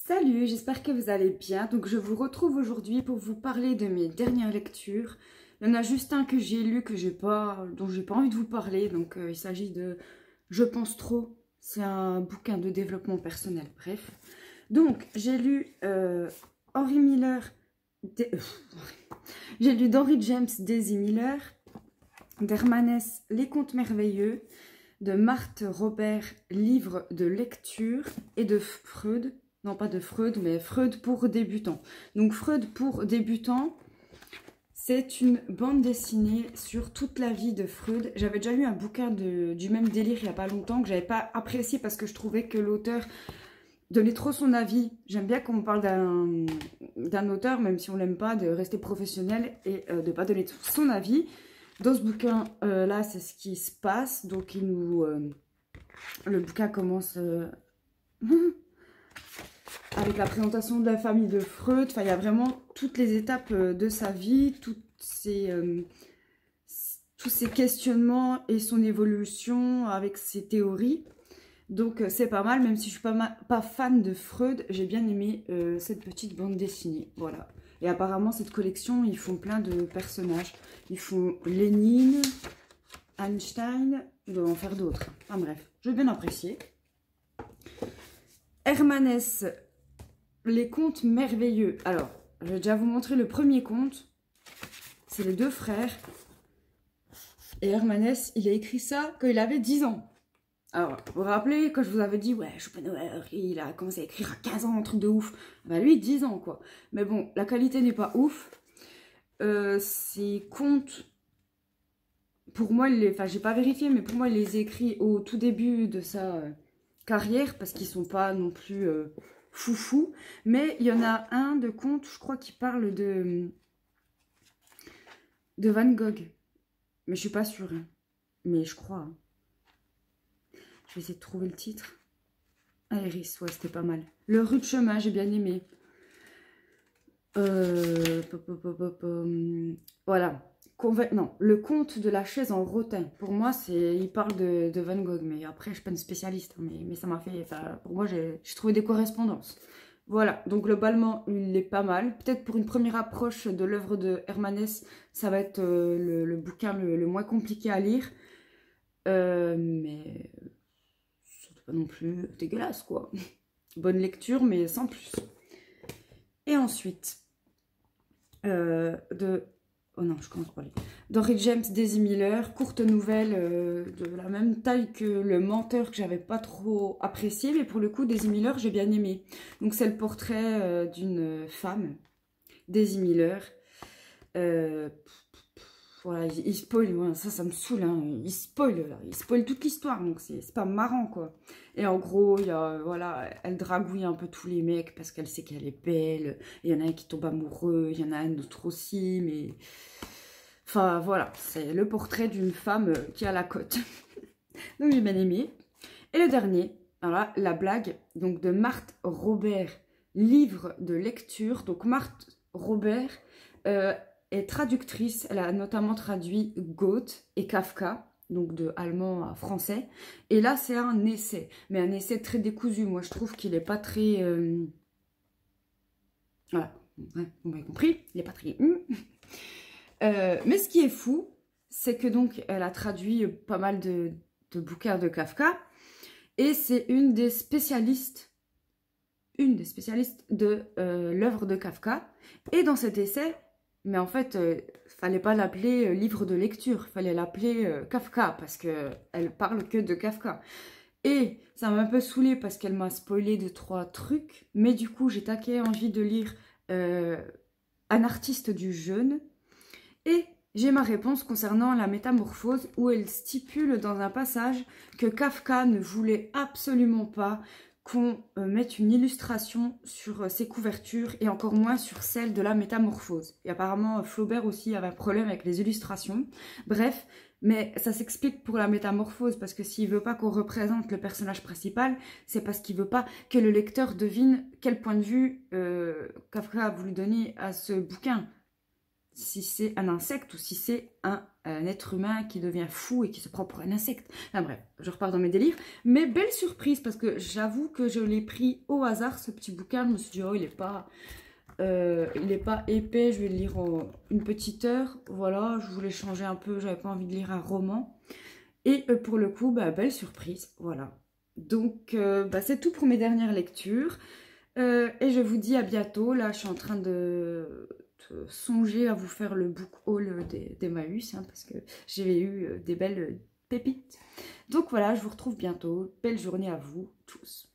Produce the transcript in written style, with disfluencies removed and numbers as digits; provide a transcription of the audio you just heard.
Salut, j'espère que vous allez bien. Donc je vous retrouve aujourd'hui pour vous parler de mes dernières lectures. Il y en a juste un que j'ai lu dont j'ai pas envie de vous parler. Donc il s'agit de Je pense trop. C'est un bouquin de développement personnel. Bref. Donc j'ai lu Henry Miller. J'ai lu d'Henry James, Daisy Miller, d'Hermanès Les Contes Merveilleux, de Marthe Robert, Livre de lecture, et de Freud. Non, pas de Freud, mais Freud pour débutants. Donc, Freud pour débutants, c'est une bande dessinée sur toute la vie de Freud. J'avais déjà lu un bouquin du même délire il n'y a pas longtemps, que j'avais pas apprécié parce que je trouvais que l'auteur donnait trop son avis. J'aime bien quand on parle d'un auteur, même si on l'aime pas, de rester professionnel et de ne pas donner son avis. Dans ce bouquin-là, c'est ce qui se passe. Donc, le bouquin commence... avec la présentation de la famille de Freud. Enfin, il y a vraiment toutes les étapes de sa vie, tous ces questionnements et son évolution avec ses théories. Donc, c'est pas mal, même si je ne suis pas fan de Freud, j'ai bien aimé cette petite bande dessinée. Voilà. Et apparemment, cette collection, ils font plein de personnages. Ils font Lénine, Einstein, ils doivent en faire d'autres. Enfin bref, j'ai bien apprécié. Hermanès, Les Contes Merveilleux. Alors, je vais déjà vous montrer le premier conte. C'est les deux frères. Et Hermanès, il a écrit ça quand il avait 10 ans. Alors, vous vous rappelez, quand je vous avais dit, ouais, Schopenhauer, il a commencé à écrire à 15 ans, un truc de ouf. Bah lui, 10 ans, quoi. Mais bon, la qualité n'est pas ouf. Ces contes, pour moi, enfin, j'ai pas vérifié, mais pour moi, il les écrit au tout début de sa carrière, parce qu'ils sont pas non plus... foufou, mais il y en a un de conte, je crois, qui parle de Van Gogh, mais je suis pas sûre, hein. Mais je crois. Hein. Je vais essayer de trouver le titre. Ah, Iris, ouais, c'était pas mal. Le Rue de Chemin, j'ai bien aimé. Voilà. Non, le conte de la chaise en rotin. Pour moi, il parle de Van Gogh, mais après, je suis pas une spécialiste, hein, mais ça m'a fait... Enfin, pour moi, j'ai trouvé des correspondances. Voilà, donc globalement, il est pas mal. Peut-être pour une première approche de l'œuvre de Hermanès, ça va être le bouquin le moins compliqué à lire. Mais c'est pas non plus dégueulasse, quoi. Bonne lecture, mais sans plus. Et ensuite, oh non, je commence par lui. D'Henry James, Daisy Miller, courte nouvelle de la même taille que Le Menteur que j'avais pas trop apprécié, mais pour le coup, Daisy Miller, j'ai bien aimé. Donc c'est le portrait d'une femme, Daisy Miller. Voilà, il spoil, ouais, ça me saoule, hein. Il spoil toute l'histoire, donc c'est pas marrant, quoi. Et en gros, voilà, elle dragouille un peu tous les mecs parce qu'elle sait qu'elle est belle. Il y en a un qui tombe amoureux, il y en a un autre aussi, mais... Enfin, voilà, c'est le portrait d'une femme qui a la cote. Donc, j'ai bien aimé. Et le dernier, voilà, La Blague, donc de Marthe Robert, Livre de lecture. Donc, Marthe Robert est traductrice. Elle a notamment traduit Goethe et Kafka, donc de allemand à français. Et là, c'est un essai, mais un essai très décousu. Moi, je trouve qu'il n'est pas très... Voilà, ouais, vous m'avez compris, il n'est pas très... mais ce qui est fou, c'est que donc elle a traduit pas mal de bouquins de Kafka et c'est une des spécialistes de l'œuvre de Kafka. Et dans cet essai, mais en fait, fallait pas l'appeler livre de lecture, fallait l'appeler Kafka parce que elle parle que de Kafka. Et ça m'a un peu saoulée parce qu'elle m'a spoilé 2-3 trucs, mais du coup j'ai taqué envie de lire Un artiste du jeûne. Et j'ai ma réponse concernant la métamorphose où elle stipule dans un passage que Kafka ne voulait absolument pas qu'on mette une illustration sur ses couvertures et encore moins sur celle de la métamorphose. Et apparemment Flaubert aussi avait un problème avec les illustrations. Bref, mais ça s'explique pour la métamorphose parce que s'il veut pas qu'on représente le personnage principal, c'est parce qu'il veut pas que le lecteur devine quel point de vue Kafka a voulu donner à ce bouquin. si c'est un insecte ou si c'est un être humain qui devient fou et qui se prend pour un insecte. Enfin bref, je repars dans mes délires. Mais belle surprise parce que j'avoue que je l'ai pris au hasard, ce petit bouquin. Je me suis dit, oh, il est pas épais, je vais le lire en une petite heure. Voilà, je voulais changer un peu, j'avais pas envie de lire un roman. Et pour le coup, bah, belle surprise, voilà. Donc, bah, c'est tout pour mes dernières lectures. Et je vous dis à bientôt. Là, je suis en train de songer à vous faire le book haul d'Emmaüs, hein, parce que j'ai eu des belles pépites. Donc voilà, je vous retrouve bientôt. Belle journée à vous tous.